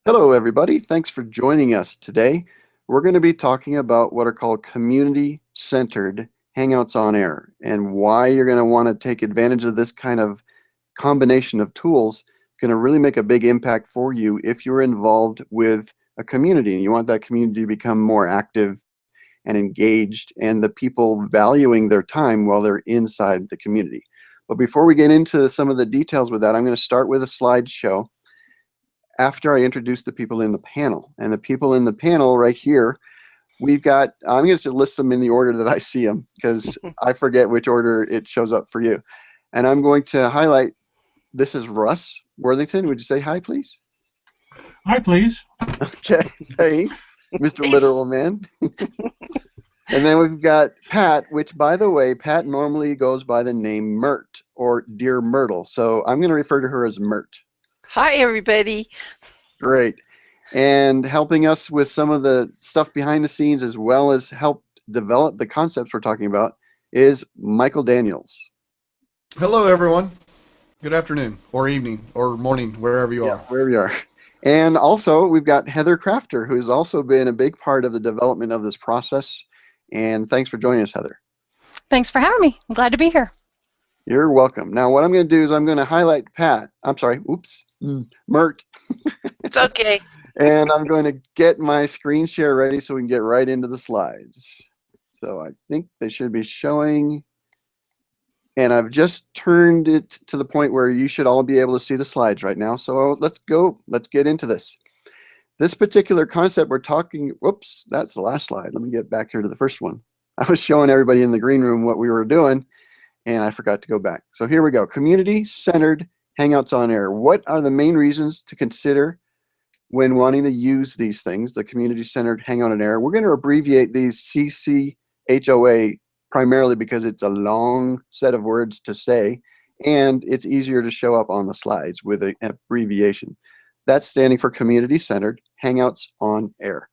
Hello, everybody. Thanks for joining us today. We're going to be talking about what are called community-centered Hangouts on Air and why you're going to want to take advantage of this kind of combination of tools. It's going to really make a big impact for you if you're involved with a community and you want that community to become more active and engaged and the people valuing their time while they're inside the community. But before we get into some of the details with that, I'm going to start with a slideshow after I introduce the people in the panel. And the people in the panel right here, we've got, I'm going to list them in the order that I see them because I forget which order it shows up for you. And I'm going to highlight, this is Russ Worthington. Would you say hi, please? Hi, please. Okay, thanks, Mr. Thanks. Literal Man. And then we've got Pat, which, by the way, Pat normally goes by the name Mert or DearMYRTLE. So I'm going to refer to her as Mert. Hi, everybody. Great. And helping us with some of the stuff behind the scenes as well as help develop the concepts we're talking about is Michael Daniels. Hello, everyone. Good afternoon, or evening, or morning, wherever you are. Wherever you are. And also, we've got Heather Kraafter, who's also been a big part of the development of this process. And thanks for joining us, Heather. Thanks for having me. I'm glad to be here. You're welcome. Now, what I'm going to do is I'm going to highlight Pat. I'm sorry. Oops. Mert. It's okay. And I'm going to get my screen share ready so we can get right into the slides. So I think they should be showing. And I've just turned it to the point where you should all be able to see the slides right now. So let's go. Let's get into this. This particular concept we're talking, whoops, that's the last slide. Let me get back here to the first one. I was showing everybody in the green room what we were doing, and I forgot to go back. So here we go. Community-centered Hangouts on Air. What are the main reasons to consider when wanting to use these things, the Community-Centered Hangout on Air? We're going to abbreviate these CCHOA primarily because it's a long set of words to say, and it's easier to show up on the slides with an abbreviation. That's standing for Community-Centered Hangouts on Air.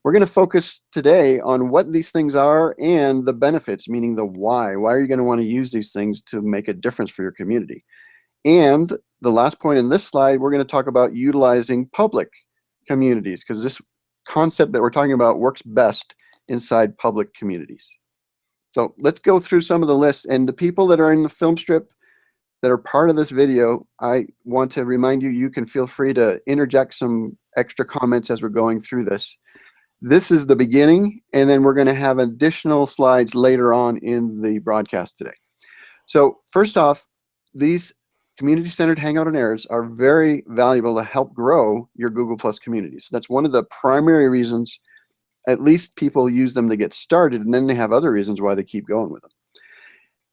We're going to focus today on what these things are and the benefits, meaning the why. Why are you going to want to use these things to make a difference for your community? And the last point in this slide, we're going to talk about utilizing public communities because this concept that we're talking about works best inside public communities. So let's go through some of the lists. And the people that are in the film strip that are part of this video, I want to remind you, you can feel free to interject some extra comments as we're going through this. This is the beginning, and then we're going to have additional slides later on in the broadcast today. So first off, these community-centered Hangout on Airs are very valuable to help grow your Google Plus communities. That's one of the primary reasons, at least people use them to get started, and then they have other reasons why they keep going with them.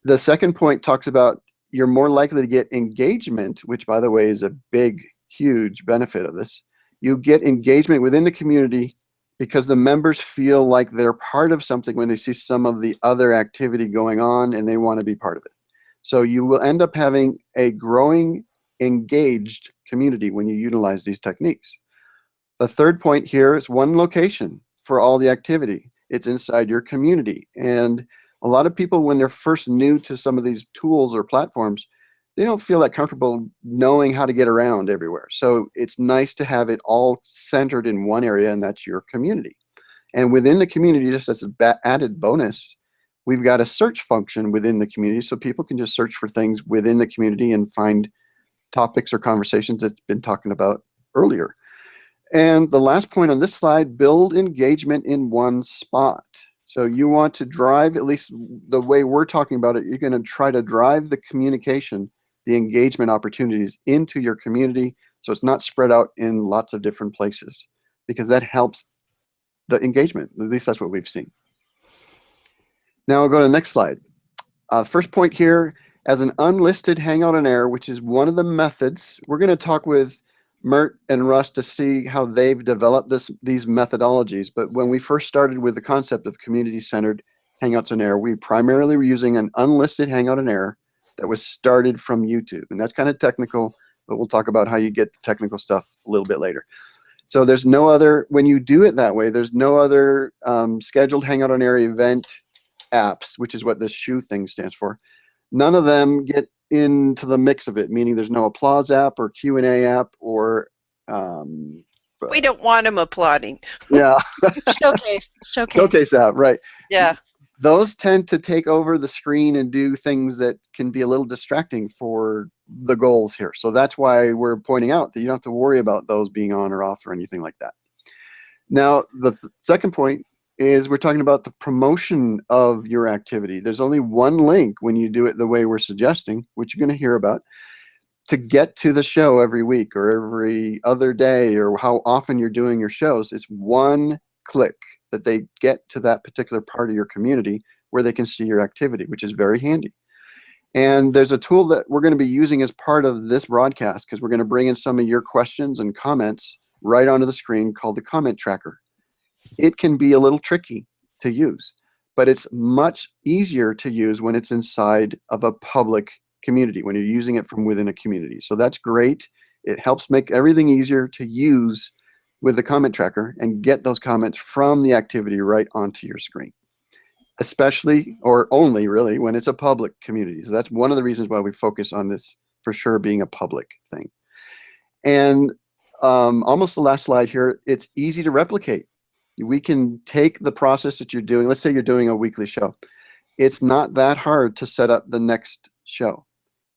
The second point talks about you're more likely to get engagement, which, by the way, is a big, huge benefit of this. You get engagement within the community because the members feel like they're part of something when they see some of the other activity going on and they want to be part of it. So you will end up having a growing, engaged community when you utilize these techniques. The third point here is one location for all the activity. It's inside your community. And a lot of people, when they're first new to some of these tools or platforms, they don't feel that comfortable knowing how to get around everywhere. So it's nice to have it all centered in one area, and that's your community. And within the community, just as an added bonus, we've got a search function within the community so people can just search for things within the community and find topics or conversations that's been talking about earlier. And the last point on this slide, build engagement in one spot. So you want to drive, at least the way we're talking about it, you're going to try to drive the communication, the engagement opportunities into your community so it's not spread out in lots of different places because that helps the engagement. At least that's what we've seen. Now I'll go to the next slide. First point here, as an unlisted Hangout on Air, which is one of the methods, we're going to talk with Mert and Russ to see how they've developed these methodologies. But when we first started with the concept of community-centered Hangouts on Air, we primarily were using an unlisted Hangout on Air that was started from YouTube. And that's kind of technical, but we'll talk about how you get the technical stuff a little bit later. So there's no other, when you do it that way, there's no other scheduled Hangout on Air event apps, which is what this shoe thing stands for. None of them get into the mix of it, meaning there's no applause app or Q&A app or We don't want them applauding. Yeah. Showcase. Showcase that, right. Yeah. Those tend to take over the screen and do things that can be a little distracting for the goals here. So that's why we're pointing out that you don't have to worry about those being on or off or anything like that. Now, the second point is we're talking about the promotion of your activity. There's only one link when you do it the way we're suggesting, which you're going to hear about, to get to the show every week or every other day or how often you're doing your shows. It's one click that they get to that particular part of your community where they can see your activity, which is very handy. And there's a tool that we're going to be using as part of this broadcast because we're going to bring in some of your questions and comments right onto the screen called the comment tracker. It can be a little tricky to use, but it's much easier to use when it's inside of a public community, when you're using it from within a community. So that's great. It helps make everything easier to use with the comment tracker and get those comments from the activity right onto your screen, especially or only really when it's a public community. So that's one of the reasons why we focus on this for sure being a public thing. And almost the last slide here, it's easy to replicate. We can take the process that you're doing. Let's say you're doing a weekly show. It's not that hard to set up the next show.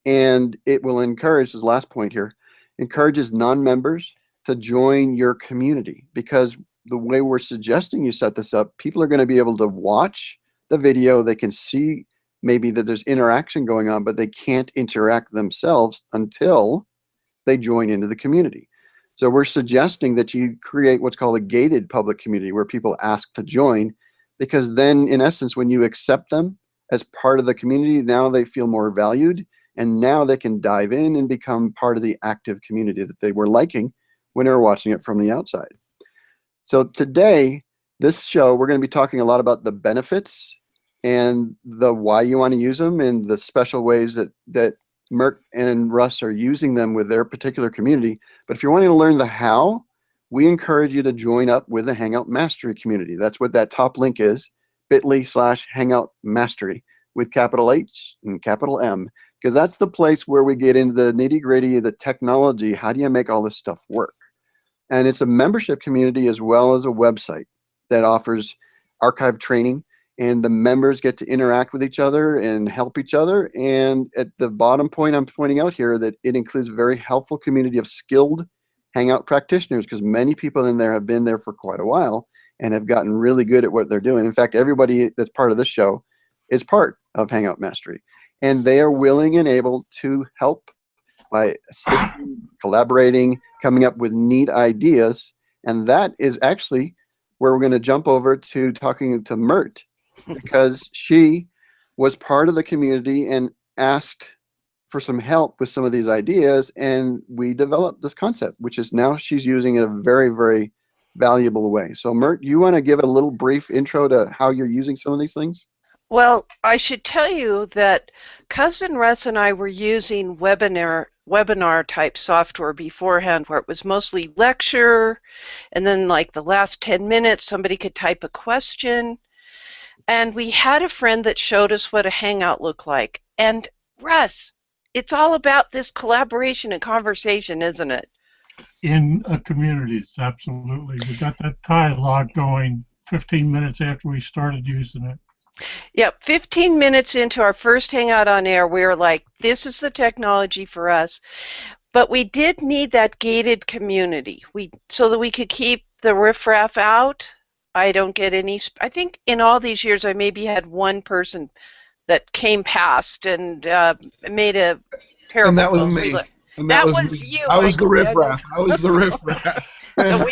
And it will encourage, this last point here, encourages non-members to join your community, because the way we're suggesting you set this up, people are going to be able to watch the video. They can see maybe that there's interaction going on, but they can't interact themselves until they join into the community. So we're suggesting that you create what's called a gated public community where people ask to join, because then in essence, when you accept them as part of the community, now they feel more valued, and now they can dive in and become part of the active community that they were liking when they were watching it from the outside. So today, this show, we're going to be talking a lot about the benefits and the why you want to use them and the special ways that Mert and Russ are using them with their particular community. But if you're wanting to learn the how, we encourage you to join up with the Hangout Mastery community. That's what that top link is, bit.ly/Hangout Mastery with capital H and capital M, because that's the place where we get into the nitty-gritty of the technology. How do you make all this stuff work? And it's a membership community as well as a website that offers archived training, and the members get to interact with each other and help each other. And at the bottom point I'm pointing out here, that it includes a very helpful community of skilled Hangout practitioners, because many people in there have been there for quite a while and have gotten really good at what they're doing. In fact, everybody that's part of this show is part of Hangout Mastery, and they are willing and able to help by assisting, collaborating, coming up with neat ideas. And that is actually where we're going to jump over to talking to Mert, because she was part of the community and asked for some help with some of these ideas, and we developed this concept, which is now she's using it in a very, very valuable way. So Mert, you want to give a little brief intro to how you're using some of these things? Well, I should tell you that Cousin Russ and I were using webinar type software beforehand, where it was mostly lecture, and then like the last 10 minutes somebody could type a question. And we had a friend that showed us what a Hangout looked like. And Russ, it's all about this collaboration and conversation, isn't it? In communities, absolutely. We got that dialogue going 15 minutes after we started using it. Yep, 15 minutes into our first Hangout on air, we were like, this is the technology for us. But we did need that gated community so that we could keep the riffraff out. I don't get any, I think in all these years I maybe had one person that came past and made a terrible. And that was me. And that was me. you. I was the Michael riffraff. I was the riffraff. So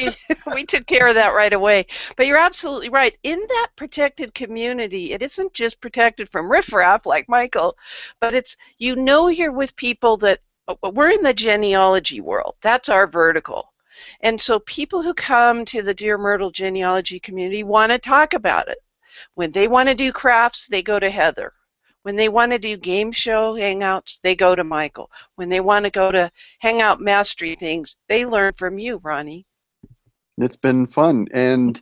we took care of that right away. But you're absolutely right. In that protected community, it isn't just protected from riffraff like Michael, but it's, you're with people that, we're in the genealogy world. That's our vertical. And so people who come to the Dear Myrtle genealogy community want to talk about it. When they want to do crafts, they go to Heather. When they want to do game show hangouts, they go to Michael. When they want to go to Hangout Mastery things, they learn from you, Ronnie. It's been fun. And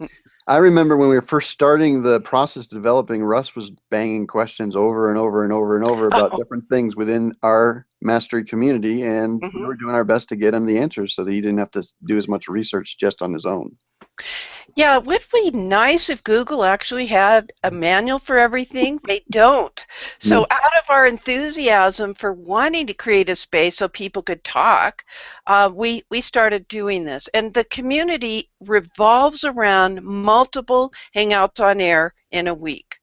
I remember when we were first starting the process of developing, Russ was banging questions over and over and over and over about different things within our mastery community, and we were doing our best to get him the answers so that he didn't have to do as much research just on his own. Yeah, it would be nice if Google actually had a manual for everything. They don't. So out of our enthusiasm for wanting to create a space so people could talk, we started doing this. And the community revolves around multiple Hangouts on air in a week.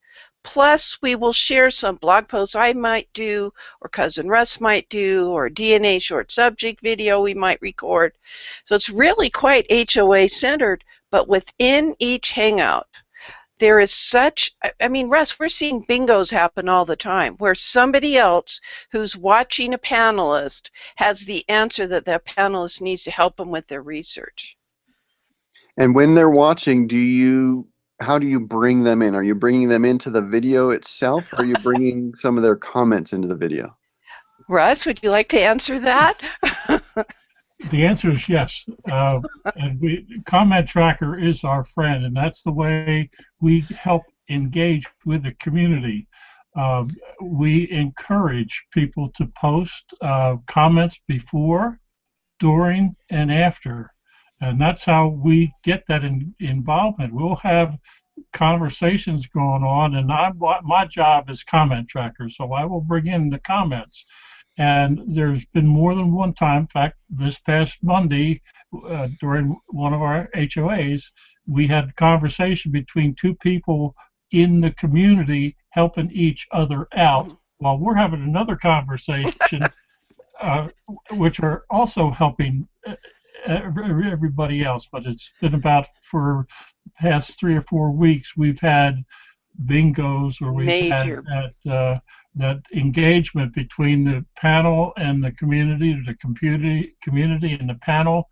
Plus, we will share some blog posts I might do, or Cousin Russ might do, or DNA short subject video we might record. So it's really quite HOA centered. But within each Hangout, there is such, I mean, Russ, we're seeing bingos happen all the time where somebody else who's watching a panelist has the answer that that panelist needs to help them with their research. And when they're watching, how do you bring them in? Are you bringing them into the video itself, or are you bringing some of their comments into the video? Russ, would you like to answer that? The answer is yes. And Comment Tracker is our friend, and that's the way we help engage with the community. We encourage people to post comments before, during, and after. And that's how we get that involvement. We'll have conversations going on, and my job is Comment Tracker, so I will bring in the comments. And there's been more than one time, in fact, this past Monday, during one of our HOAs, we had a conversation between two people in the community helping each other out while we're having another conversation, which are also helping everybody else. But it's been about, for the past 3 or 4 weeks, we've had bingos where we've had that engagement between the panel and the community and the panel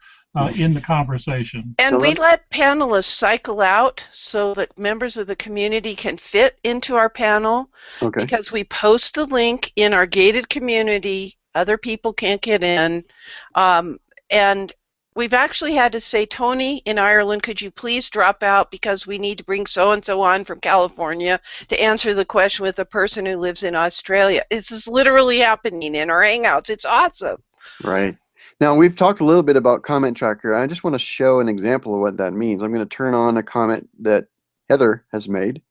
in the conversation. And we let panelists cycle out so that members of the community can fit into our panel, because we post the link in our gated community. Other people can't get in. And we've actually had to say, Tony in Ireland, could you please drop out because we need to bring so-and-so on from California to answer the question with a person who lives in Australia. This is literally happening in our Hangouts. It's awesome. Right. Now, we've talked a little bit about Comment Tracker. I just want to show an example of what that means. I'm going to turn on a comment that Heather has made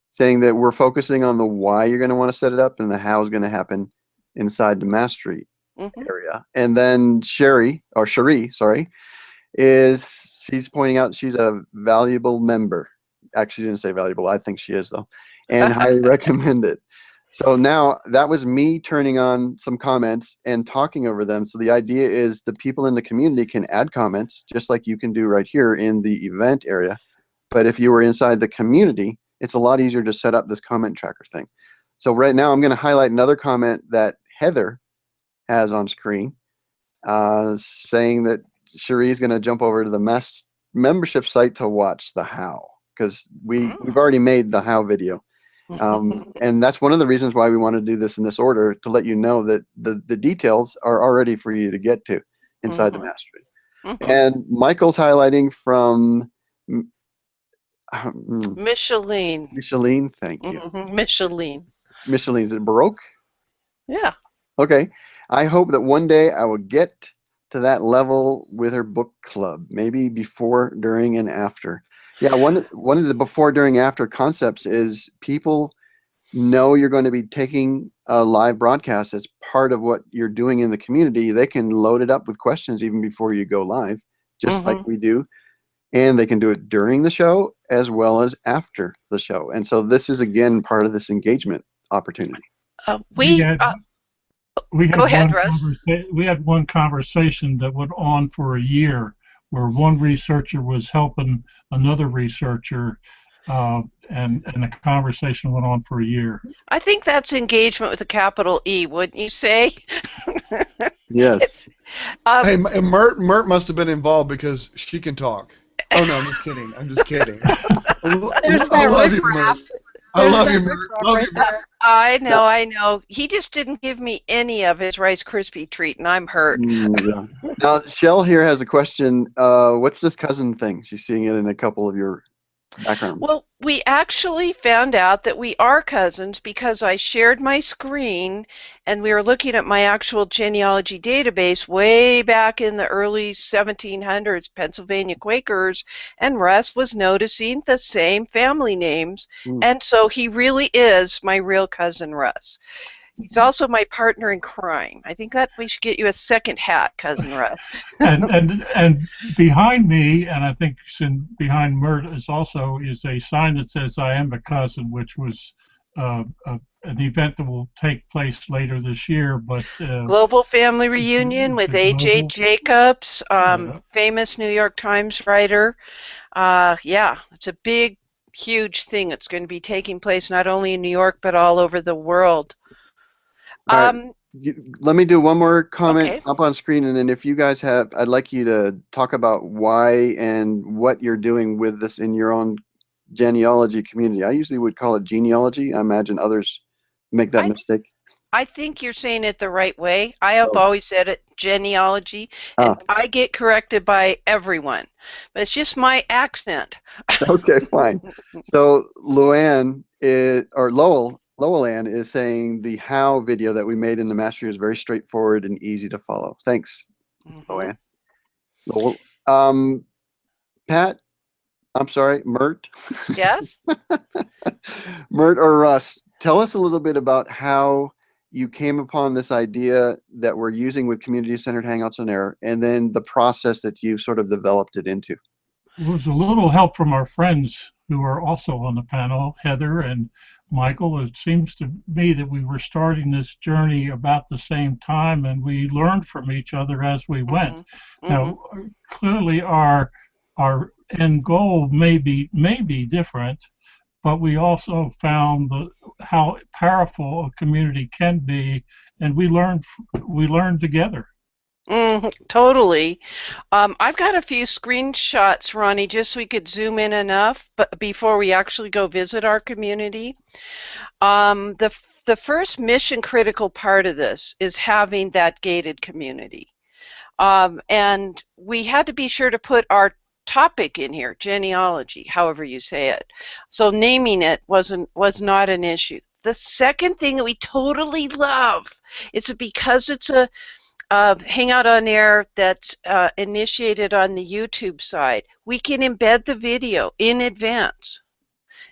saying that we're focusing on the why you're going to want to set it up and the how is going to happen inside the mastery area. And then Cherie, she's pointing out she's a valuable member. Actually, didn't say valuable. I think she is, though. And highly recommend it. So now that was me turning on some comments and talking over them. So the idea is the people in the community can add comments just like you can do right here in the event area. But if you were inside the community, it's a lot easier to set up this comment tracker thing. So right now I'm going to highlight another comment that Heather has on screen saying that Cherie is going to jump over to the membership site to watch the how, because we've already made the how video. And that's one of the reasons why we want to do this in this order, to let you know that the details are already for you to get to inside the mastery. And Michael's highlighting from Micheline. Micheline, thank you. Micheline. Micheline, is it Baroque? Yeah. Okay. I hope that one day I will get to that level with her book club, maybe before, during, and after. Yeah, one of the before, during, after concepts is people know you're going to be taking a live broadcast as part of what you're doing in the community. They can load it up with questions even before you go live, just like we do. And they can do it during the show as well as after the show. And so this is, again, part of this engagement opportunity. Go ahead, Russ. We had one conversation that went on for a year where one researcher was helping another researcher, and the conversation went on for a year. I think that's engagement with a capital E, wouldn't you say? Yes. Hey, Mert must have been involved because she can talk. Oh, no, I'm just kidding. I'm just kidding. I love you, Mert. I love you, Mert. I know. He just didn't give me any of his Rice Krispie treat, and I'm hurt. Yeah. Now, Shell here has a question. What's this cousin thing? She's seeing it in a couple of your backgrounds? Well, we actually found out that we are cousins because I shared my screen and we were looking at my actual genealogy database way back in the early 1700s, Pennsylvania Quakers, and Russ was noticing the same family names. And so he really is my real cousin Russ. He's also my partner in crime. I think that we should get you a second hat, Cousin Russ. and behind me, and I think behind Mert is a sign that says "I am a cousin," which was an event that will take place later this year. But Global Family Reunion with A.J. Jacobs, famous New York Times writer. Yeah, it's a big, huge thing. It's going to be taking place not only in New York but all over the world. Let me do one more comment Okay. up on screen, and then if you guys have, I'd like you to talk about why and what you're doing with this in your own genealogy community. I usually would call it genealogy. I imagine others make that mistake. I think you're saying it the right way. I have always said it genealogy, and I get corrected by everyone. But it's just my accent. Okay, fine. So Luann Lowell Ann is saying the how video that we made in the mastery is very straightforward and easy to follow. Thanks, Lowell Ann. Pat, I'm sorry, Mert. Yes? Mert or Russ, tell us a little bit about how you came upon this idea that we're using with Community Centered Hangouts on Air, and then the process that you sort of developed it into. It was a little help from our friends who are also on the panel, Heather and Michael. It seems to me that we were starting this journey about the same time, and we learned from each other as we went. Now, clearly our end goal may be different, but we also found how powerful a community can be, and we learned together. Totally. I've got a few screenshots, Ronnie, just so we could zoom in enough, but before we actually go visit our community. The first mission critical part of this is having that gated community. And we had to be sure to put our topic in here, genealogy, however you say it. So naming it was not an issue. The second thing that we totally love is that because it's a Hangout on Air that's initiated on the YouTube side, we can embed the video in advance.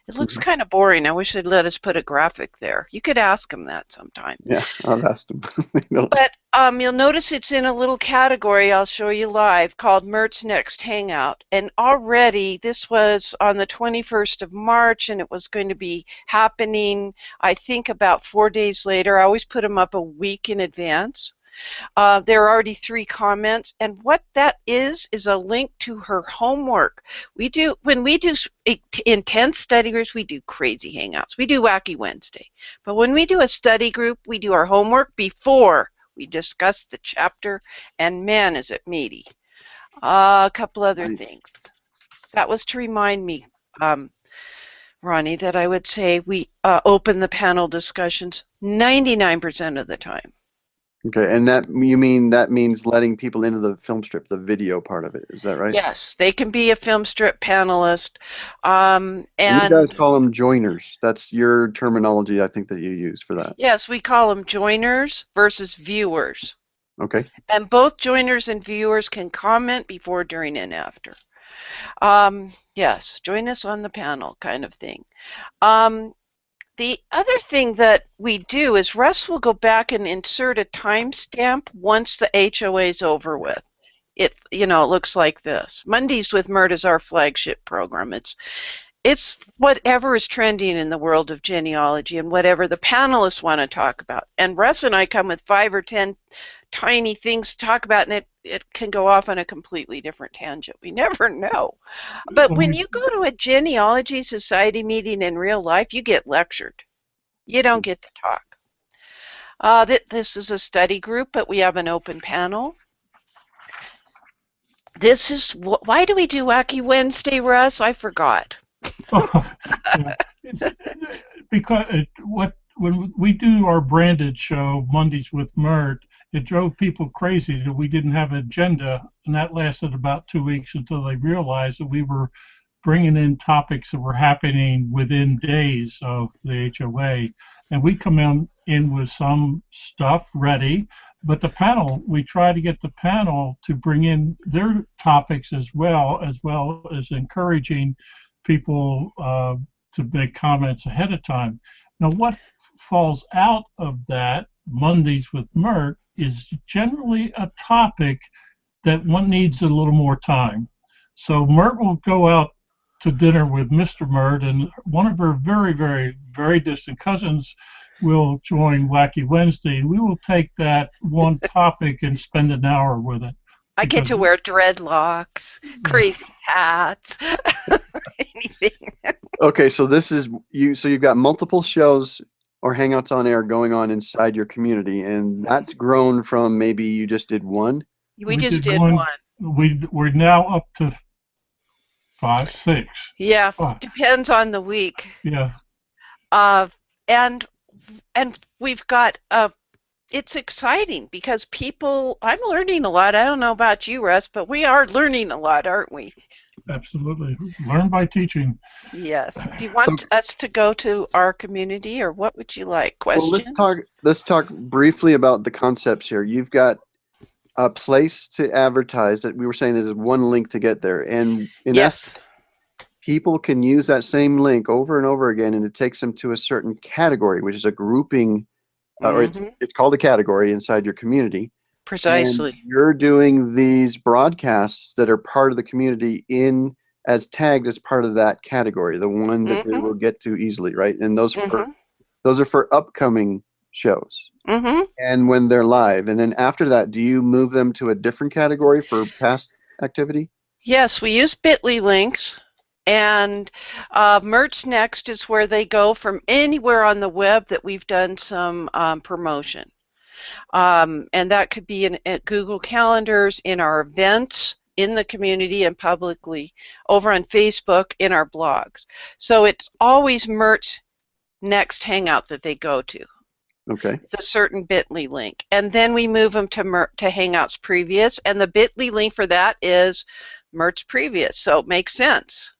It looks kind of boring. I wish they'd let us put a graphic there. You could ask them that sometime. Yeah, I've asked them. But you'll notice it's in a little category I'll show you live called Mertz Next Hangout. And already, this was on the 21st of March, and it was going to be happening, I think, about 4 days later. I always put them up a week in advance. There are already 3 comments, and what that is a link to her homework. When we do intense study groups, we do crazy hangouts. We do Wacky Wednesday. But when we do a study group, we do our homework before we discuss the chapter, and man, is it meaty. A couple other things. That was to remind me, Ronnie, that I would say we open the panel discussions 99% of the time. Okay, and that means letting people into the film strip, the video part of it. Is that right? Yes, they can be a film strip panelist. And you guys call them joiners. That's your terminology, I think, that you use for that. Yes, we call them joiners versus viewers. Okay. And both joiners and viewers can comment before, during, and after. Yes, join us on the panel kind of thing. The other thing that we do is Russ will go back and insert a timestamp once the HOA is over with. It looks like this. Mondays with Mert is our flagship program. It's whatever is trending in the world of genealogy and whatever the panelists want to talk about. And Russ and I come with 5 or 10 tiny things to talk about, and it can go off on a completely different tangent. We never know. But when you go to a genealogy society meeting in real life, you get lectured. You don't get to talk. This is a study group, but we have an open panel. This is why do we do Wacky Wednesday, Russ? I forgot. Because when we do our branded show Mondays with Mert, it drove people crazy that we didn't have an agenda, and that lasted about 2 weeks until they realized that we were bringing in topics that were happening within days of the HOA, and we come in with some stuff ready, but the panel, we try to get the panel to bring in their topics as well as encouraging people to make comments ahead of time. Now, what falls out of that, Mondays with Mert, is generally a topic that one needs a little more time. So Mert will go out to dinner with Mr. Mert, and one of her very, very, very distant cousins will join Wacky Wednesday, and we will take that one topic and spend an hour with it. I get to wear dreadlocks, crazy hats, anything. Okay, so this is you. So you've got multiple shows or hangouts on air going on inside your community, and that's grown from maybe you just did one. We just did one. We're now up to 5, 6. Yeah, depends on the week. Yeah. And we've got it's exciting because I'm learning a lot. I don't know about you, Russ, but we are learning a lot, aren't we? Absolutely. Learn by teaching. Yes. Do you want us to go to our community, or what would you like? Questions? Well, let's talk briefly about the concepts here. You've got a place to advertise that we were saying there's one link to get there, and yes, people can use that same link over and over again, and it takes them to a certain category, which is a grouping, or it's called a category inside your community. Precisely. And you're doing these broadcasts that are part of the community as tagged as part of that category, the one that they will get to easily, right? And those are for upcoming shows. And when they're live. And then after that, do you move them to a different category for past activity? Yes, we use bit.ly links. And Mertz Next is where they go from anywhere on the web that we've done some promotion. And that could be in Google Calendars, in our events, in the community and publicly, over on Facebook, in our blogs. So it's always Mertz Next Hangout that they go to. Okay. It's a certain bit.ly link. And then we move them to Hangouts Previous, and the bit.ly link for that is Mertz Previous, so it makes sense.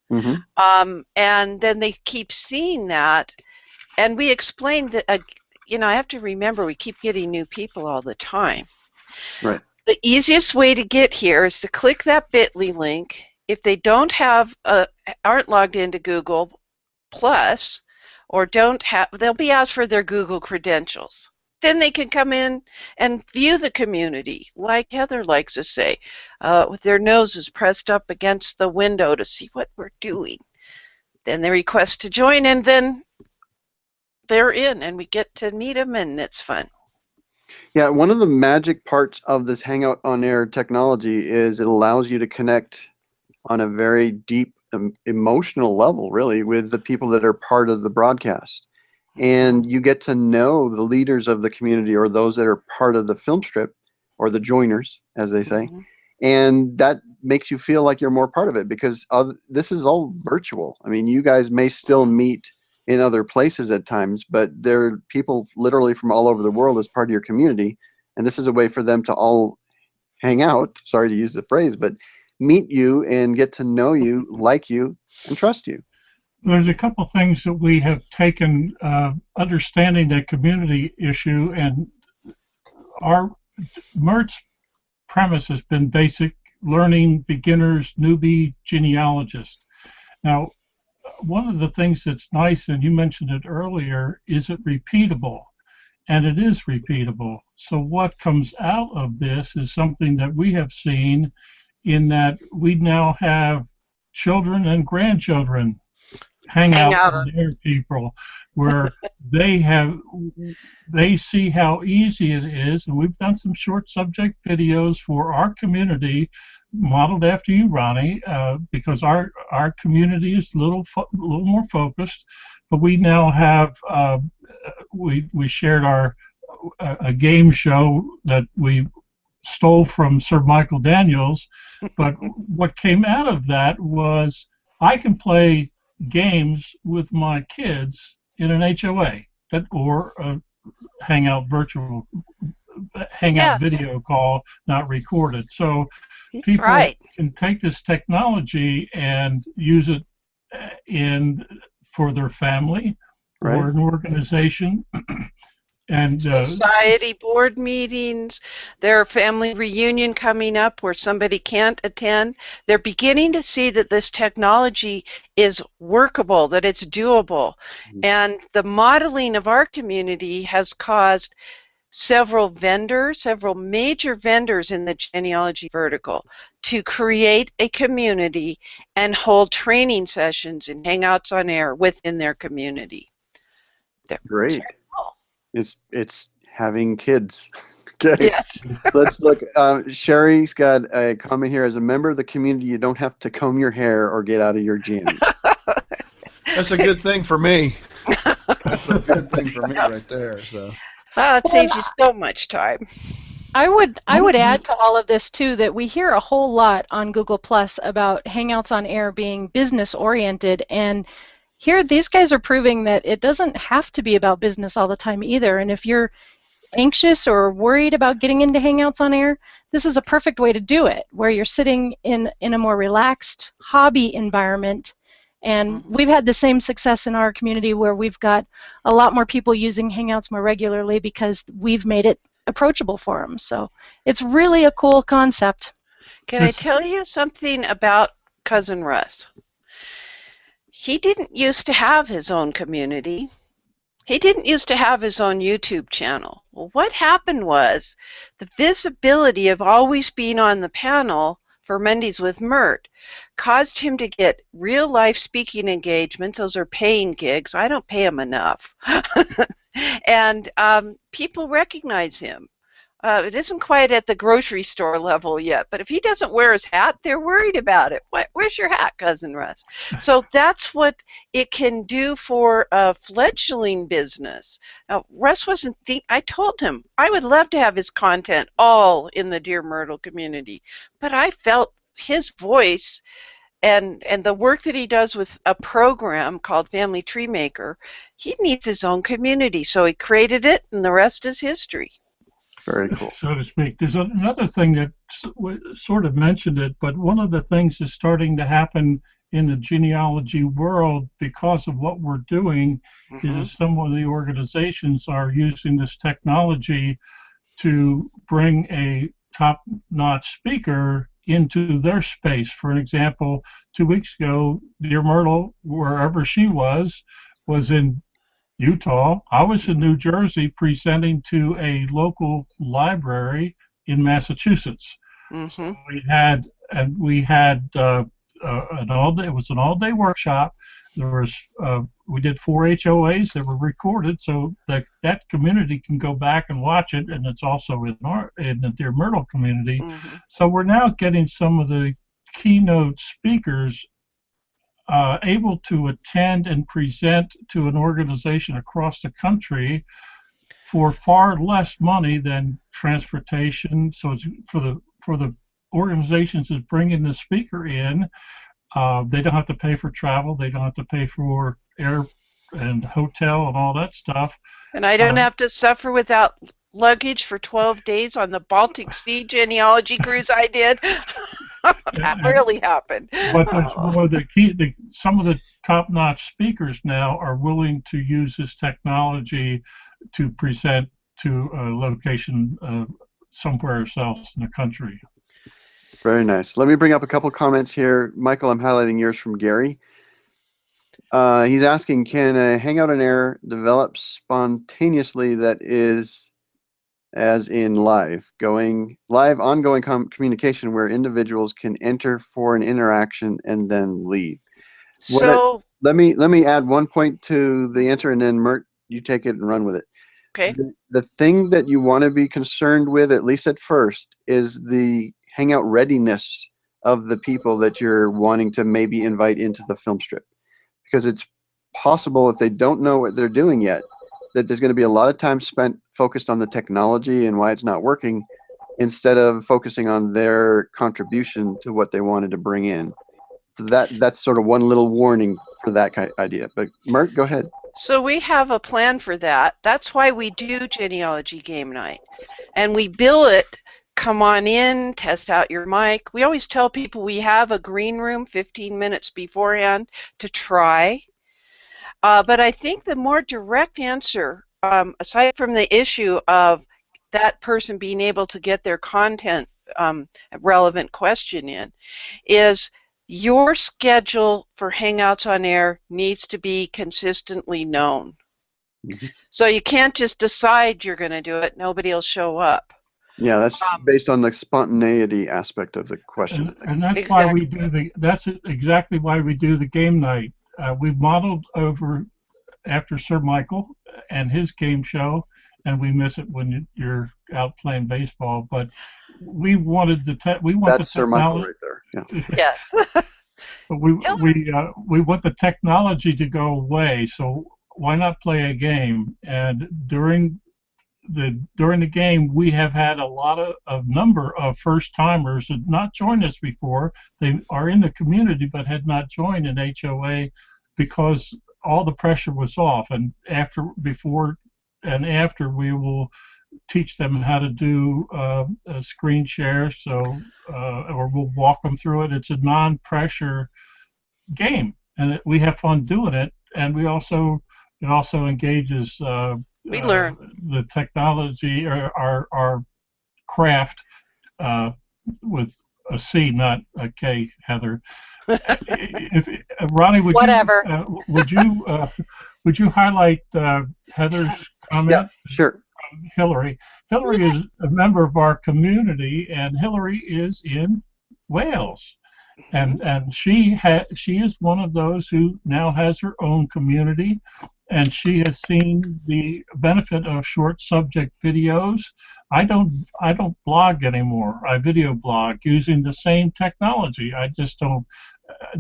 And then they keep seeing that, and we explained that, I have to remember we keep getting new people all the time. Right. The easiest way to get here is to click that bit.ly link. If they don't aren't logged into Google Plus, or they'll be asked for their Google credentials. Then they can come in and view the community, like Heather likes to say, with their noses pressed up against the window to see what we're doing. Then they request to join, and then they're in, and we get to meet them, and it's fun. Yeah, one of the magic parts of this Hangout on Air technology is it allows you to connect on a very deep emotional level, really, with the people that are part of the broadcast. And you get to know the leaders of the community, or those that are part of the film strip, or the joiners, as they say. And that makes you feel like you're more part of it, because this is all virtual. I mean, you guys may still meet in other places at times, but there are people literally from all over the world as part of your community. And this is a way for them to all hang out, sorry to use the phrase, but meet you and get to know you, like you, and trust you. There's a couple things that we have taken, understanding that community issue, and our Mertz premise has been basic learning, beginners, newbie, genealogist. Now, one of the things that's nice, and you mentioned it earlier, is it repeatable? And it is repeatable. So what comes out of this is something that we have seen, in that we now have children and grandchildren hang out on air people, where they see how easy it is, and we've done some short subject videos for our community, modeled after you, Ronnie, because our community is a little more focused. But we now have we shared a game show that we stole from Sir Michael Daniels, but what came out of that was I can play games with my kids in an HOA or a Hangout video call, not recorded. So people can take this technology and use it in for their family Right. or an organization. And society board meetings, their family reunion coming up where somebody can't attend. They're beginning to see that this technology is workable, that it's doable. And the modeling of our community has caused several major vendors in the genealogy vertical to create a community and hold training sessions and hangouts on air within their community. Great. It's having kids. Okay. Yes. Let's look. Sherry's got a comment here. As a member of the community, you don't have to comb your hair or get out of your gym. That's a good thing for me. That's a good thing for me right there. So. It saves you so much time. I would add to all of this too that we hear a whole lot on Google Plus about Hangouts on Air being business oriented, and here these guys are proving that it doesn't have to be about business all the time either. And if you're anxious or worried about getting into Hangouts on Air, this is a perfect way to do it, where you're sitting in a more relaxed hobby environment. And we've had the same success in our community where we've got a lot more people using Hangouts more regularly because we've made it approachable for them. So it's really a cool concept. Can I tell you something about Cousin Russ? He didn't used to have his own community. He didn't used to have his own YouTube channel. Well, what happened was the visibility of always being on the panel for Mondays with Mert caused him to get real-life speaking engagements. Those are paying gigs. I don't pay him enough. And people recognize him. It isn't quite at the grocery store level yet, but if he doesn't wear his hat, they're worried about it. Where's your hat, Cousin Russ? So that's what it can do for a fledgling business. Now, Russ wasn't I told him I would love to have his content all in the Dear Myrtle community, but I felt his voice and the work that he does with a program called Family Tree Maker, he needs his own community, so he created it, and the rest is history. Very cool. So to speak. There's another thing that sort of mentioned it, but one of the things is starting to happen in the genealogy world because of what we're doing is some of the organizations are using this technology to bring a top-notch speaker into their space. For an example, 2 weeks ago, Dear Myrtle, wherever she was in Utah. I was in New Jersey presenting to a local library in Massachusetts. So we had an all-day. It was an all-day workshop. There was we did 4 HOAs that were recorded, so that community can go back and watch it, and it's also in the Dear Myrtle community. So we're now getting some of the keynote speakers able to attend and present to an organization across the country for far less money than transportation. So it's for the organizations that's bringing the speaker in, they don't have to pay for travel, they don't have to pay for air and hotel and all that stuff. And I don't have to suffer without luggage for 12 days on the Baltic Sea genealogy cruise I did. That really happened. But there's more some of the top-notch speakers now are willing to use this technology to present to a location somewhere else in the country. Very nice. Let me bring up a couple comments here. Michael, I'm highlighting yours from Gary. He's asking, can a Hangout on Air develop spontaneously, that is, as in ongoing communication where individuals can enter for an interaction and then leave? So let me add one point to the answer, and then Mert, you take it and run with it. Okay. The thing that you want to be concerned with, at least at first, is the Hangout readiness of the people that you're wanting to maybe invite into the film strip, because it's possible, if they don't know what they're doing yet, that there's going to be a lot of time spent focused on the technology and why it's not working, instead of focusing on their contribution to what they wanted to bring in. So that's sort of one little warning for that kind of idea. But Mert, go ahead. So we have a plan for that. That's why we do genealogy game night, and we bill it come on in, test out your mic. We always tell people we have a green room 15 minutes beforehand to try. But I think the more direct answer, aside from the issue of that person being able to get their content relevant question in, is your schedule for Hangouts on Air needs to be consistently known. Mm-hmm. So you can't just decide you're going to do it. Nobody will show up. Yeah, that's based on the spontaneity aspect of the question. And that's Exactly. why we do that's exactly why we do the game night. We've modeled over after Sir Michael and his game show, and we miss it when you're out playing baseball. But we wanted That's Sir Michael right there. Yeah. Yes. But we want the technology to go away. So why not play a game? And during the game, we have had a number of first timers that not joined us before. They are in the community but had not joined an HOA because all the pressure was off. And before and after, we will teach them how to do a screen share. So or we'll walk them through it. It's a non-pressure game, and we have fun doing it. And it also engages. We learn the technology, or our craft, with a C, not a K, Heather. Ronnie, would you highlight Heather's comment? Yeah, sure. From Hillary. Hillary is a member of our community, and Hillary is in Wales. And she is one of those who now has her own community, and she has seen the benefit of short subject videos. I don't blog anymore. I video blog using the same technology. I just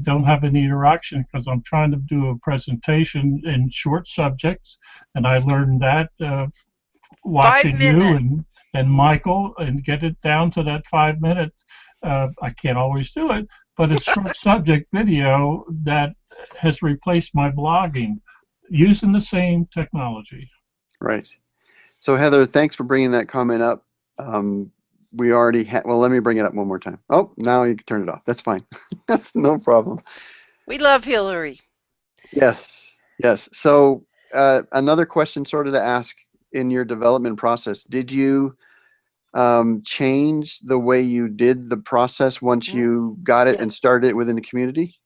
don't have any interaction because I'm trying to do a presentation in short subjects, and I learned that watching you and Michael, and get it down to that 5 minute. I can't always do it, but it's short subject video that has replaced my blogging using the same technology. Right. So Heather, thanks for bringing that comment up. We already had, well, let me bring it up one more time. Oh, now you can turn it off. That's fine. That's no problem. We love Hillary. Yes. Yes. So another question sort of to ask in your development process, did you change the way you did the process once you got it and started it within the community?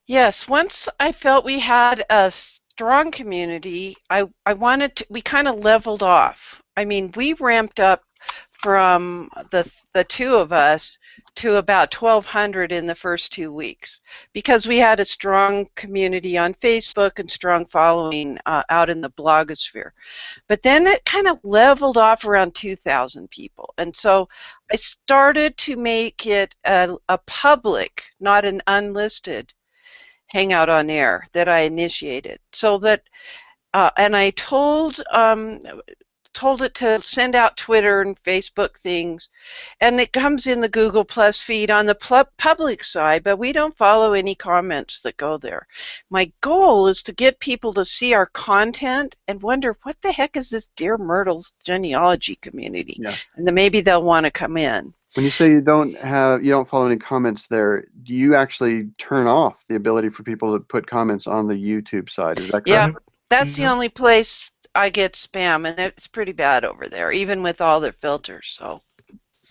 Yes, once I felt we had a strong community, we kind of leveled off. I mean, we ramped up from the two of us to about 1,200 in the first 2 weeks because we had a strong community on Facebook and strong following out in the blogosphere. But then it kind of leveled off around 2,000 people. And so I started to make it a public, not an unlisted, Hangout on Air that I initiated. So that, and I told it to send out Twitter and Facebook things, and it comes in the Google Plus feed on the public side, but we don't follow any comments that go there. My goal is to get people to see our content and wonder, what the heck is this DearMYRTLE's genealogy community? Yeah. And then maybe they'll want to come in. When you say you don't follow any comments there, do you actually turn off the ability for people to put comments on the YouTube side? Is that correct? Yeah, that's the only place I get spam, and it's pretty bad over there, even with all their filters. So,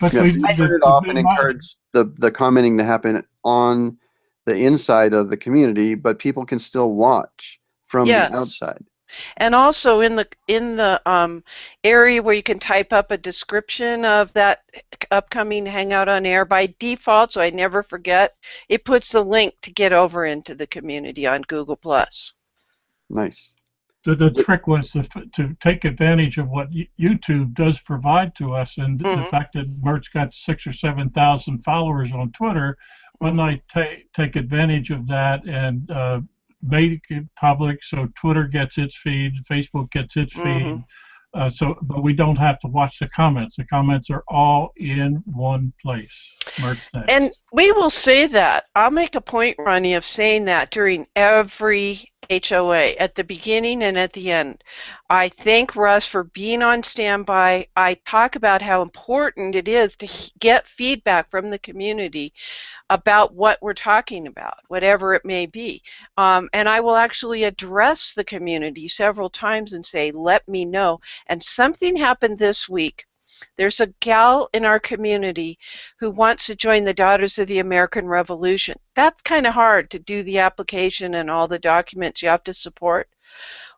but yes, you turn it off and encourage the commenting to happen on the inside of the community, but people can still watch from the outside. And also in the area where you can type up a description of that upcoming Hangout on Air, by default, so I never forget, it puts the link to get over into the community on Google+. Nice. The trick was to take advantage of what YouTube does provide to us, and the fact that Mertz got 6,000 or 7,000 followers on Twitter. When I take advantage of that and make it public, so Twitter gets its feed, Facebook gets its feed, but we don't have to watch the comments. The comments are all in one place. Mertz Next. And we will say that. I'll make a point, Ronnie, of saying that during every HOA at the beginning and at the end. I thank Russ for being on standby. I talk about how important it is to get feedback from the community about what we're talking about, whatever it may be. And I will actually address the community several times and say, let me know. And something happened this week. There's a gal in our community who wants to join the Daughters of the American Revolution. That's kind of hard to do the application and all the documents you have to support.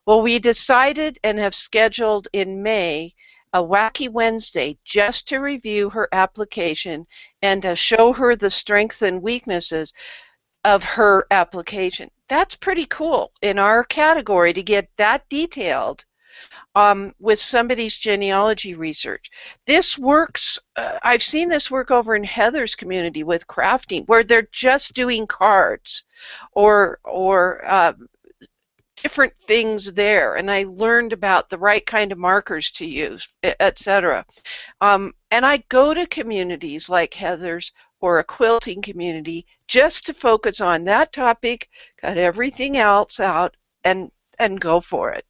Well, we decided and have scheduled in May a Wacky Wednesday just to review her application and to show her the strengths and weaknesses of her application. That's pretty cool in our category to get that detailed with somebody's genealogy research. This works, I've seen this work over in Heather's community with crafting, where they're just doing cards or different things there, and I learned about the right kind of markers to use, etc. And I go to communities like Heather's or a quilting community just to focus on that topic, cut everything else out, and go for it.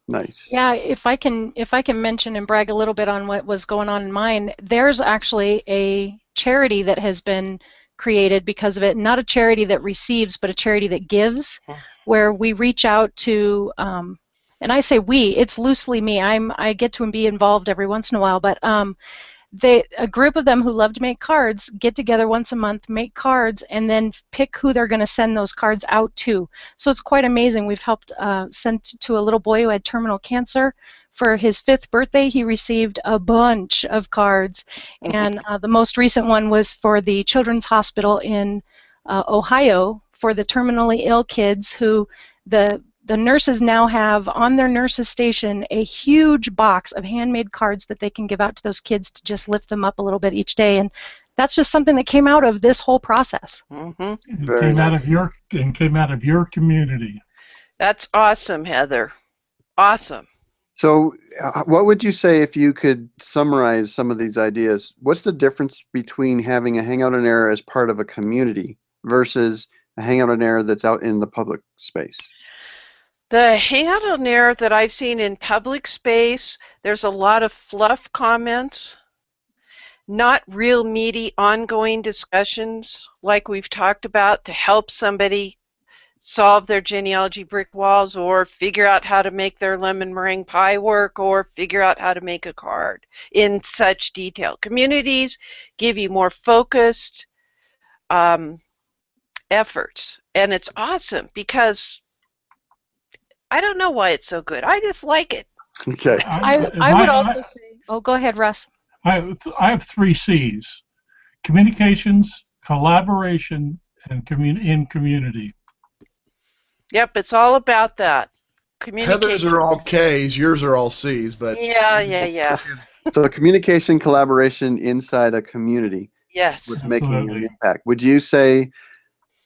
Nice. Yeah, if I can mention and brag a little bit on what was going on in mine, there's actually a charity that has been created because of it. Not a charity that receives, but a charity that gives, where we reach out to, and I say we, it's loosely me. I get to be involved every once in a while, but a group of them who love to make cards get together once a month, make cards, and then pick who they're going to send those cards out to. So it's quite amazing. We've helped send to a little boy who had terminal cancer. For his 5th birthday, he received a bunch of cards, and the most recent one was for the Children's Hospital in Ohio for the terminally ill kids who the nurses now have on their nurses station a huge box of handmade cards that they can give out to those kids to just lift them up a little bit each day. And that's just something that came out of this whole process. It came out of your community. That's awesome, Heather. Awesome. So what would you say if you could summarize some of these ideas? What's the difference between having a Hangout on Air as part of a community versus a Hangout on Air that's out in the public space? The Hangout on Air that I've seen in public space, there's a lot of fluff comments, not real meaty ongoing discussions like we've talked about to help somebody solve their genealogy brick walls or figure out how to make their lemon meringue pie work or figure out how to make a card in such detail. Communities give you more focused efforts, and it's awesome because I don't know why it's so good. I just like it. Okay. I would also say, oh, go ahead, Russ. I have 3 C's: communications, collaboration, and community. Yep, it's all about that. Communication. Heather's are all K's, yours are all C's, but Yeah. So communication, collaboration inside a community. Yes. With making an impact. Would you say,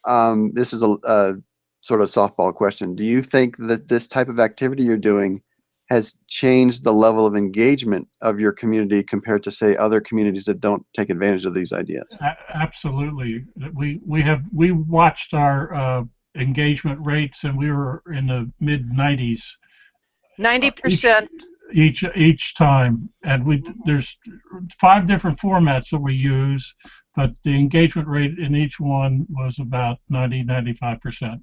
this is a sort of softball question, do you think that this type of activity you're doing has changed the level of engagement of your community compared to, say, other communities that don't take advantage of these ideas? Absolutely. We watched our engagement rates, and we were in the mid-90s. 90%. Each time, and there's 5 different formats that we use, but the engagement rate in each one was about 95%.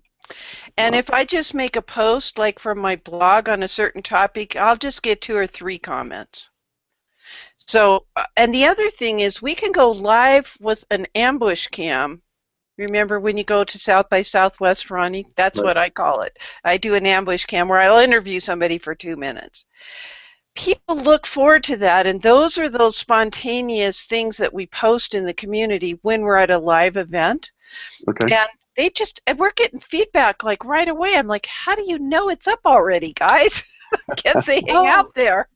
And if I just make a post like from my blog on a certain topic, I'll just get 2 or 3 comments. So, and the other thing is we can go live with an ambush cam. Remember when you go to South by Southwest, Ronnie? That's what I call it. I do an ambush cam where I'll interview somebody for 2 minutes. People look forward to that, and those are those spontaneous things that we post in the community when we're at a live event. Okay. And we're getting feedback like right away. I'm like, how do you know it's up already, guys? Guess they hang out there.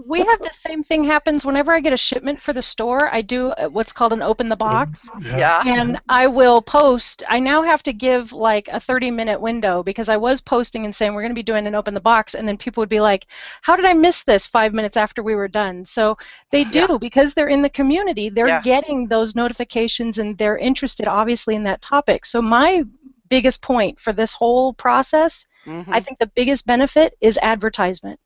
We have the same thing happens whenever I get a shipment for the store. I do what's called an open the box. Yeah. And I will post. I now have to give like a 30-minute window because I was posting and saying we're going to be doing an open the box, and then people would be like, how did I miss this 5 minutes after we were done? So they do, because they're in the community. They're getting those notifications, and they're interested obviously in that topic. So my biggest point for this whole process I think the biggest benefit is advertisement.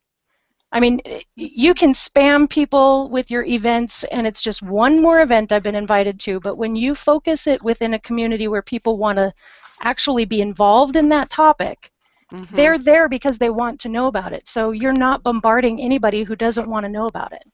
I mean, you can spam people with your events, and it's just one more event I've been invited to, but when you focus it within a community where people want to actually be involved in that topic, they're there because they want to know about it. So you're not bombarding anybody who doesn't want to know about it.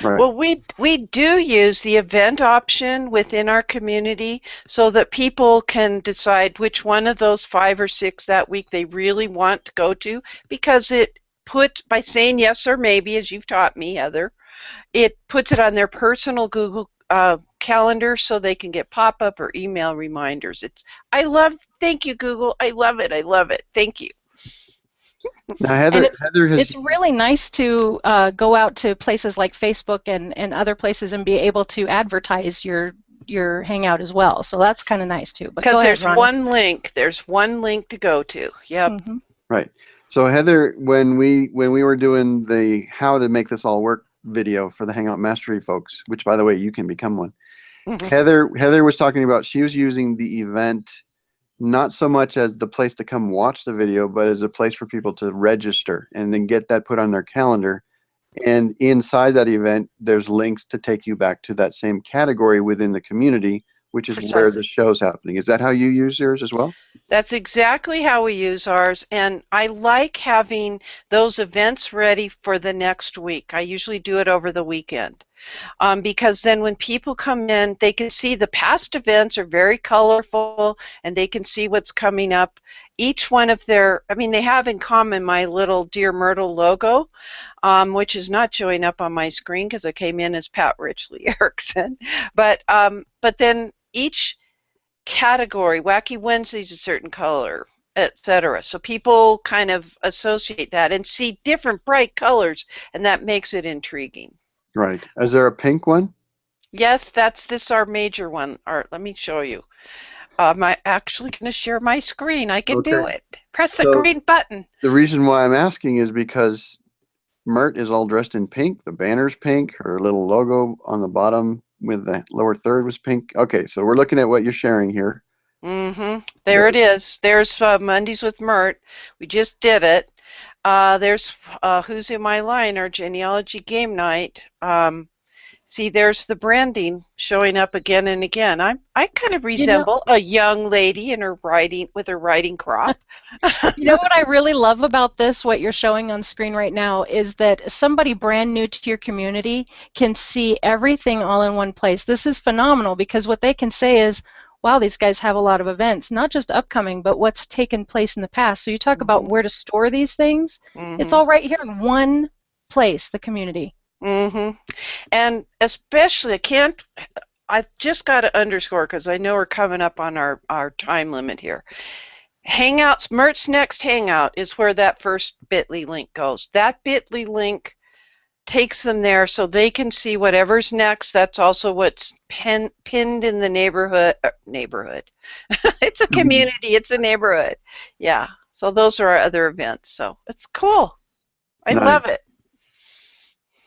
Right. Well, we do use the event option within our community so that people can decide which one of those 5 or 6 that week they really want to go to, because it puts, by saying yes or maybe, as you've taught me, Heather, it puts it on their personal Google calendar so they can get pop-up or email reminders. Thank you, Google. I love it. Thank you. Now, Heather has. It's really nice to go out to places like Facebook and other places and be able to advertise your Hangout as well. So that's kind of nice too. Because there's one link. There's one link to go to. Yep. Right. So Heather, when we were doing the how to make this all work video for the Hangout Mastery folks, which by the way you can become one, Heather was talking about she was using the event not so much as the place to come watch the video, but as a place for people to register and then get that put on their calendar. And inside that event, there's links to take you back to that same category within the community, which is where the show's happening. Is that how you use yours as well? That's exactly how we use ours, and I like having those events ready for the next week. I usually do it over the weekend, because then when people come in, they can see the past events are very colorful, and they can see what's coming up. Each one of they have in common my little DearMYRTLE logo, which is not showing up on my screen because I came in as Pat Richley-Erickson, but then each category, Wacky Wednesday is a certain color, etc. So people kind of associate that and see different bright colors, and that makes it intriguing. Right. Is there a pink one? Yes, this our major one. Let me show you. I'm actually going to share my screen. I can do it. Press the green button. The reason why I'm asking is because Mert is all dressed in pink. The banner's pink. Her little logo on the bottom with the lower third was pink. Okay, so we're looking at what you're sharing here. There it is. There's Mondays with Mert. We just did it. There's Who's in My Line, our genealogy game night. See, there's the branding showing up again and again. I kind of resemble a young lady in her riding crop. You know what I really love about this, what you're showing on screen right now, is that somebody brand new to your community can see everything all in one place. This is phenomenal because what they can say is, wow, these guys have a lot of events, not just upcoming, but what's taken place in the past. So you talk about where to store these things. It's all right here in one place, the community. And especially, I've just got to underscore, because I know we're coming up on our time limit here. Hangouts, Mertz Next Hangout is where that first bit.ly link goes. That bit.ly link takes them there so they can see whatever's next. That's also what's pinned in the neighborhood. It's a community. It's a neighborhood. Yeah. So those are our other events. So it's cool. I love it.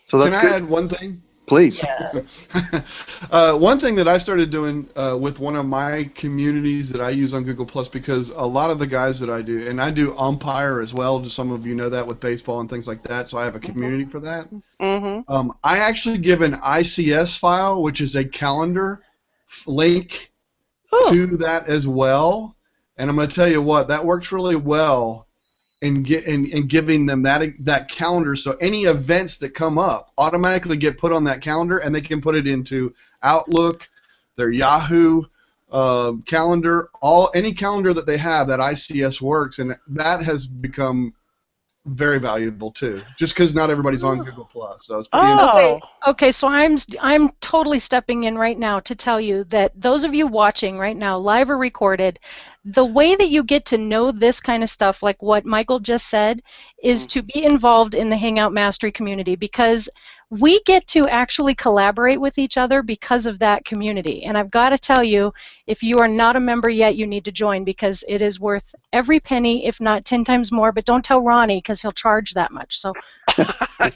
So that's Can I add one thing? Please. Yes. One thing that I started doing with one of my communities that I use on Google Plus, because a lot of the guys that I do, and I do umpire as well, just some of you know that with baseball and things like that, so I have a community for that. I actually give an ICS file, which is a calendar link to that as well, and I'm going to tell you what, that works really well. And giving them that calendar, so any events that come up automatically get put on that calendar, and they can put it into Outlook, their Yahoo calendar, any calendar that they have. That ICS works, and that has become very valuable too. Just because not everybody's on Google Plus, so it's okay. So I'm totally stepping in right now to tell you that those of you watching right now, live or recorded, the way that you get to know this kind of stuff, like what Michael just said, is to be involved in the Hangout Mastery community, because we get to actually collaborate with each other because of that community. And I've got to tell you, if you are not a member yet, you need to join, because it is worth every penny, if not 10 times more. But don't tell Ronnie, because he'll charge that much. So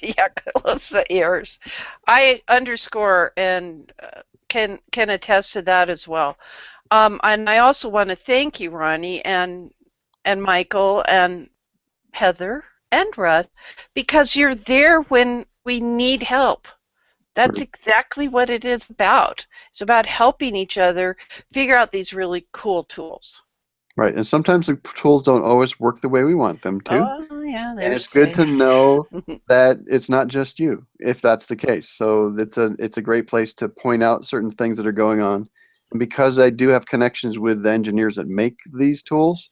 yeah, close the ears. I underscore and can attest to that as well. And I also want to thank you, Ronnie, and Michael, and Heather and Russ, because you're there when we need help. That's Right. exactly what it is about. It's about helping each other figure out these really cool tools. Right. And sometimes the tools don't always work the way we want them to. Oh, yeah, And there's it's good to Dave. know that it's not just you, if that's the case. So it's a great place to point out certain things that are going on. And because I do have connections with the engineers that make these tools,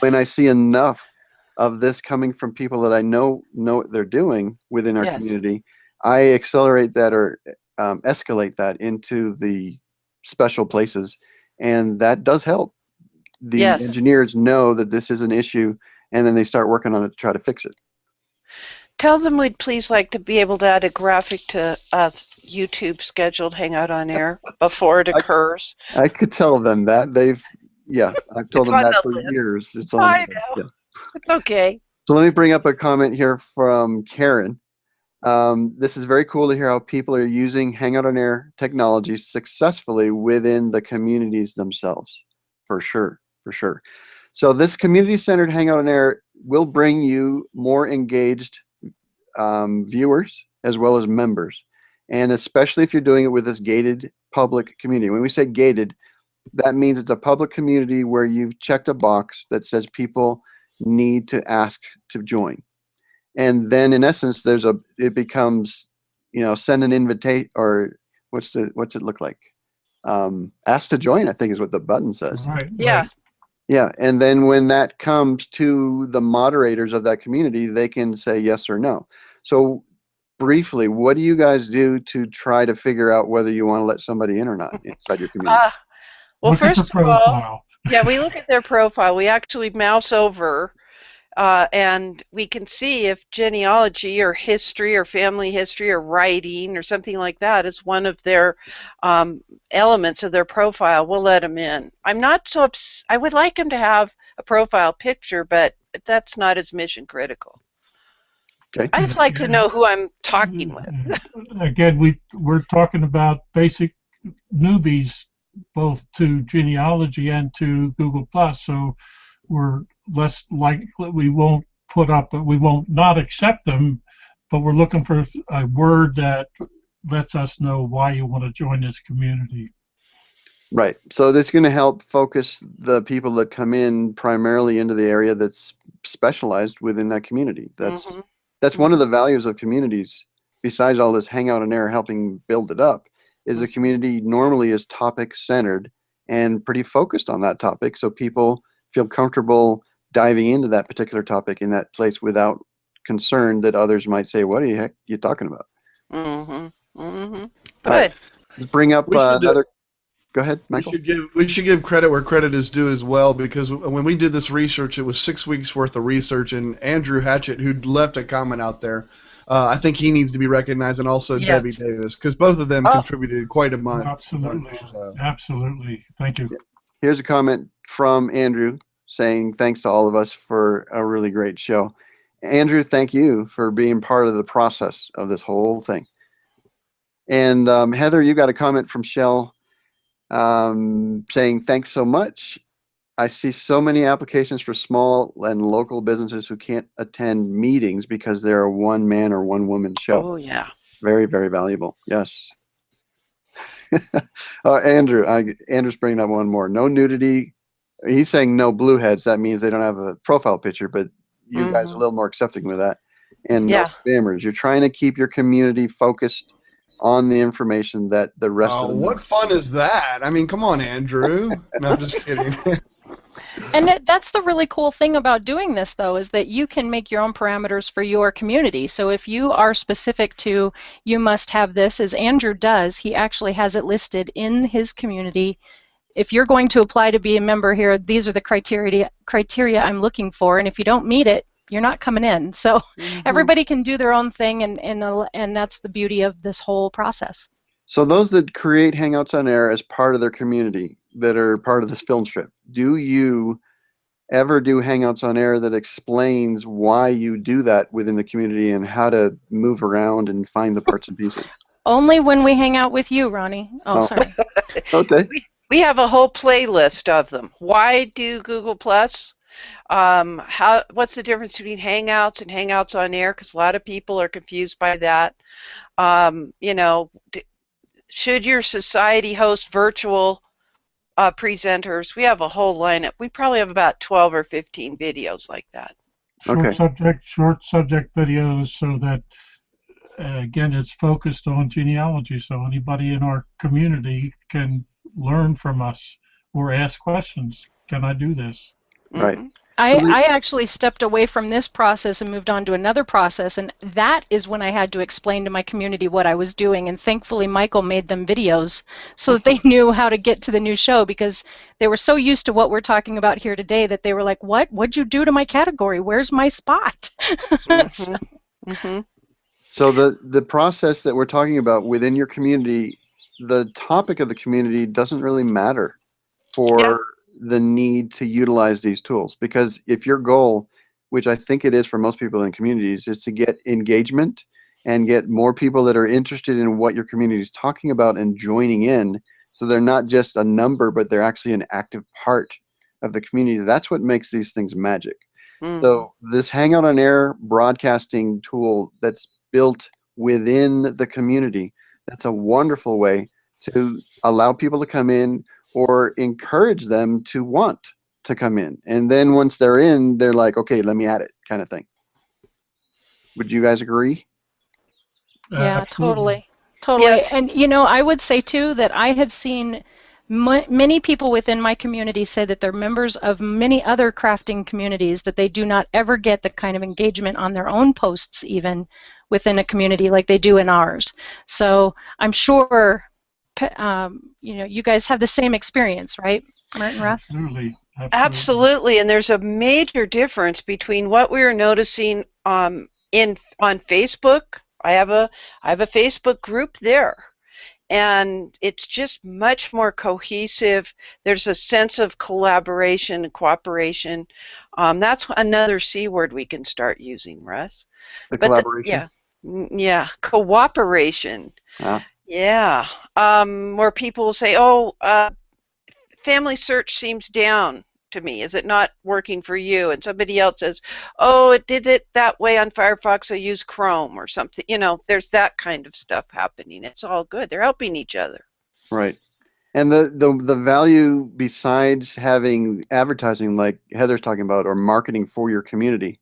when I see enough of this coming from people that I know what they're doing within our Yes. community, I accelerate that or escalate that into the special places. And that does help. The Yes. engineers know that this is an issue, and then they start working on it to try to fix it. Tell them we'd please like to be able to add a graphic to YouTube scheduled Hangout on Air before it occurs. I could tell them that. I've told It's them on that the for list. years. It's I on. know. Yeah. It's okay. So let me bring up a comment here from Karen. This is very cool to hear how people are using Hangout on Air technology successfully within the communities themselves. For sure. So this community-centered Hangout on Air will bring you more engaged viewers as well as members. And especially if you're doing it with this gated public community. When we say gated, that means it's a public community where you've checked a box that says people need to ask to join. And then in essence, it becomes, send an invitation, or what's it look like? Ask to join, I think is what the button says. Right. Yeah. Right. Yeah, and then when that comes to the moderators of that community, they can say yes or no. So briefly, what do you guys do to try to figure out whether you want to let somebody in or not inside your community? Well, Look at first the of all, profile. yeah, we look at their profile. We actually mouse over and we can see if genealogy or history or family history or writing or something like that is one of their elements of their profile. We'll let them in. I'm not so I would like them to have a profile picture, but that's not as mission critical. Okay. I just like to know who I'm talking with. Again, we're talking about basic newbies, both to genealogy and to Google Plus. So we're less likely, we won't not accept them, but we're looking for a word that lets us know why you want to join this community. Right. So this is going to help focus the people that come in primarily into the area that's specialized within that community. That's one of the values of communities, besides all this Hangout on Air helping build it up, is the community normally is topic centered and pretty focused on that topic, so people feel comfortable diving into that particular topic in that place without concern that others might say, what the heck are you talking about? Good. Right. Let's bring up another. Go ahead, Michael. We should give credit where credit is due as well, because when we did this research, it was 6 weeks worth of research, and Andrew Hatchett, who left a comment out there, I think he needs to be recognized, and also Yes. Debbie Davis, because both of them contributed quite a much. Absolutely. Thank you. Here's a comment from Andrew saying thanks to all of us for a really great show. Andrew, thank you for being part of the process of this whole thing. And Heather, you got a comment from Shell saying thanks so much. I see so many applications for small and local businesses who can't attend meetings because they're a one-man or one-woman show. Oh, yeah. Very, very valuable. Yes. Andrew's bringing up one more. No nudity. He's saying no blue heads. That means they don't have a profile picture, but you guys are a little more accepting with that. And no spammers. You're trying to keep your community focused on the information that the rest of them. What fun is that? I mean, come on, Andrew. No, I'm just kidding. And that's the really cool thing about doing this, though, is that you can make your own parameters for your community. So if you are specific to, you must have this, as Andrew does, he actually has it listed in his community. If you're going to apply to be a member here, these are the criteria I'm looking for, and if you don't meet it, you're not coming in. So everybody can do their own thing, and that's the beauty of this whole process. So those that create Hangouts on Air as part of their community, that are part of this film strip, do you ever do Hangouts on Air that explains why you do that within the community and how to move around and find the parts and pieces? Only when we hang out with you, Ronnie. Oh, sorry. Okay. We have a whole playlist of them. Why do Google Plus? What's the difference between Hangouts and Hangouts on Air? Because a lot of people are confused by that. You know, should your society host virtual presenters? We have a whole lineup. We probably have about 12 or 15 videos like that. Short subject videos, so that again, it's focused on genealogy, so anybody in our community can learn from us or ask questions. Can I do this? Right. I actually stepped away from this process and moved on to another process, and that is when I had to explain to my community what I was doing, and thankfully Michael made them videos so that they knew how to get to the new show, because they were so used to what we're talking about here today that they were like, what'd you do to my category? Where's my spot? So the process that we're talking about within your community, the topic of the community doesn't really matter for the need to utilize these tools, because if your goal, which I think it is for most people in communities, is to get engagement and get more people that are interested in what your community is talking about and joining in, so they're not just a number, but they're actually an active part of the community. That's what makes these things magic. So this Hangout on Air broadcasting tool that's built within the community, that's a wonderful way to allow people to come in or encourage them to want to come in. And then once they're in, they're like, okay, let me add it, kind of thing. Would you guys agree? Yeah, Absolutely. totally. Yes. And you know, I would say too that I have seen many people within my community say that they're members of many other crafting communities, that they do not ever get the kind of engagement on their own posts even within a community like they do in ours. So I'm sure you know, you guys have the same experience, right, Mert and Russ? Absolutely. And there's a major difference between what we're noticing on Facebook. I have a Facebook group there, and it's just much more cohesive. There's a sense of collaboration and cooperation. That's another C word we can start using, Russ. The collaboration? Yeah, cooperation. Yeah, where people will say, oh, family search seems down to me. Is it not working for you? And somebody else says, oh, it did it that way on Firefox, I use Chrome or something. You know, there's that kind of stuff happening. It's all good. They're helping each other. Right. And the value, besides having advertising like Heather's talking about, or marketing for your community,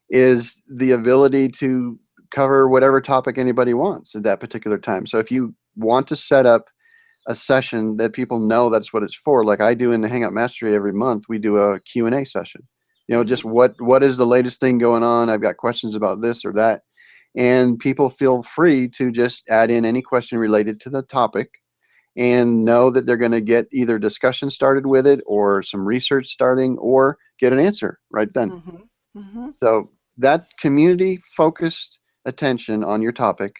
is the ability to cover whatever topic anybody wants at that particular time. So if you want to set up a session that people know that's what it's for, like I do in the Hangout Mastery every month, we do a Q&A session. You know, just what is the latest thing going on? I've got questions about this or that. And people feel free to just add in any question related to the topic and know that they're going to get either discussion started with it or some research starting or get an answer right then. So that community-focused attention on your topic,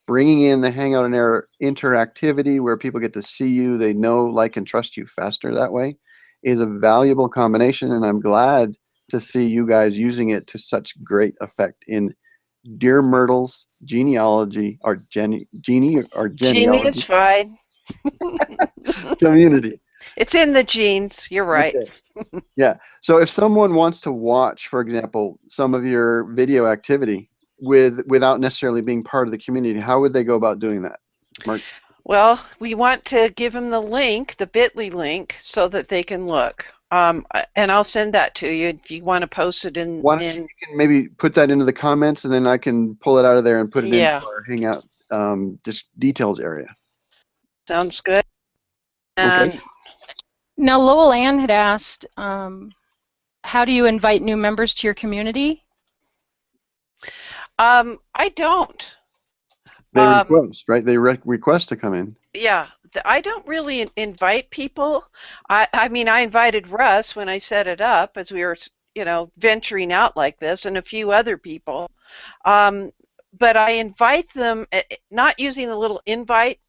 bringing in the Hangout on Air interactivity where people get to see you, they know, like, and trust you faster that way, is a valuable combination, and I'm glad to see you guys using it to such great effect in DearMYRTLE's genealogy, or genealogy. Genie is fine. Community. It's in the genes. You're right. Okay. Yeah. So if someone wants to watch, for example, some of your video activity without necessarily being part of the community, how would they go about doing that, Mark? Well, we want to give them the link, the bit.ly link, so that they can look. And I'll send that to you if you want to post it in. Why don't you can maybe put that into the comments, and then I can pull it out of there and put it into our Hangout just details area. Sounds good. Okay. Now, Lowell Ann had asked, how do you invite new members to your community? I don't. They request, right? They request to come in. Yeah, I don't really invite people. I mean, I invited Russ when I set it up, as we were, you know, venturing out like this, and a few other people. But I invite them, not using the little invite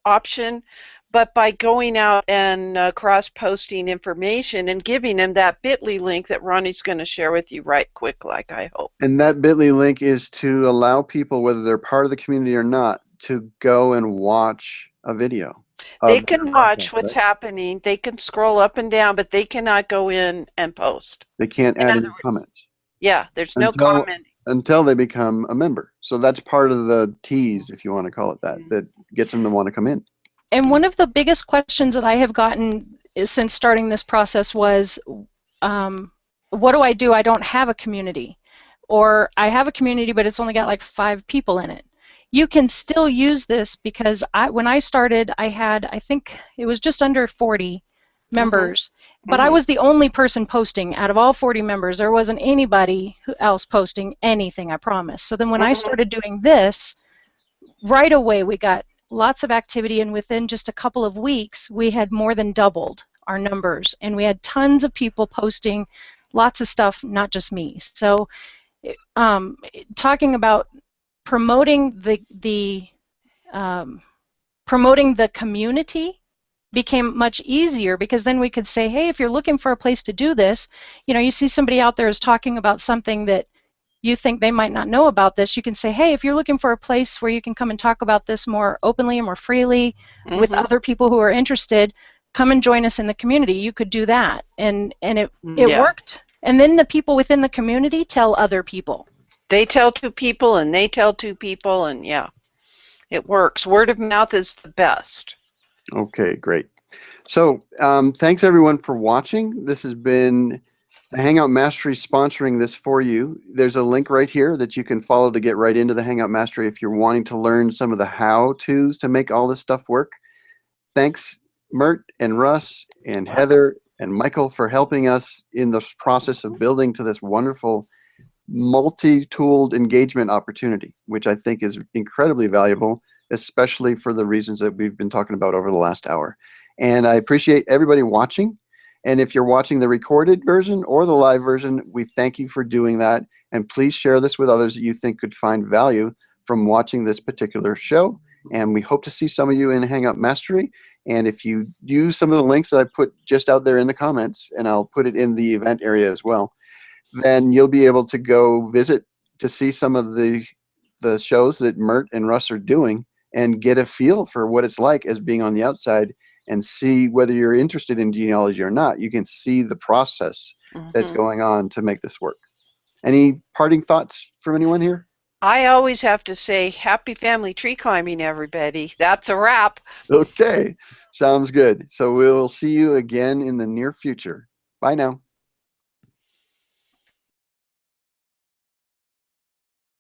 option, but by going out and cross-posting information and giving them that bit.ly link that Ronnie's going to share with you right quick, like I hope. And that bit.ly link is to allow people, whether they're part of the community or not, to go and watch a video. They of can their watch broadcast, what's right? happening. They can scroll up and down, but they cannot go in and post. They can't In add other any words, comments yeah, there's no until comment. they become a member. So that's part of the tease, if you want to call it that, that gets them to want to come in. And one of the biggest questions that I have gotten since starting this process was, what do? I don't have a community. Or I have a community, but it's only got like 5 people in it. You can still use this because when I started, I had, I think it was just under 40 members. But I was the only person posting out of all 40 members. There wasn't anybody else posting anything, I promise. So then when I started doing this, right away we got lots of activity, and within just a couple of weeks we had more than doubled our numbers, and we had tons of people posting lots of stuff, not just me. So talking about promoting the community became much easier, because then we could say, hey, if you're looking for a place to do this, you see somebody out there is talking about something that you think they might not know about this, you can say, hey, if you're looking for a place where you can come and talk about this more openly and more freely with other people who are interested, come and join us in the community. You could do that, and it worked. And then the people within the community tell other people. They tell 2 people, and they tell 2 people, and yeah, it works. Word of mouth is the best. Okay, great. So thanks everyone for watching. This has been Hangout Mastery sponsoring this for you. There's a link right here that you can follow to get right into the Hangout Mastery if you're wanting to learn some of the how-tos to make all this stuff work. Thanks, Mert and Russ and Heather and Michael, for helping us in the process of building to this wonderful multi-tooled engagement opportunity, which I think is incredibly valuable, especially for the reasons that we've been talking about over the last hour. And I appreciate everybody watching. And if you're watching the recorded version or the live version, we thank you for doing that. And please share this with others that you think could find value from watching this particular show. And we hope to see some of you in Hangout Mastery. And if you use some of the links that I put just out there in the comments, and I'll put it in the event area as well, then you'll be able to go visit to see some of the shows that Mert and Russ are doing and get a feel for what it's like as being on the outside, and see whether you're interested in genealogy or not. You can see the process that's going on to make this work. Any parting thoughts from anyone here? I always have to say, happy family tree climbing, everybody. That's a wrap. Okay, sounds good. So we'll see you again in the near future. Bye now.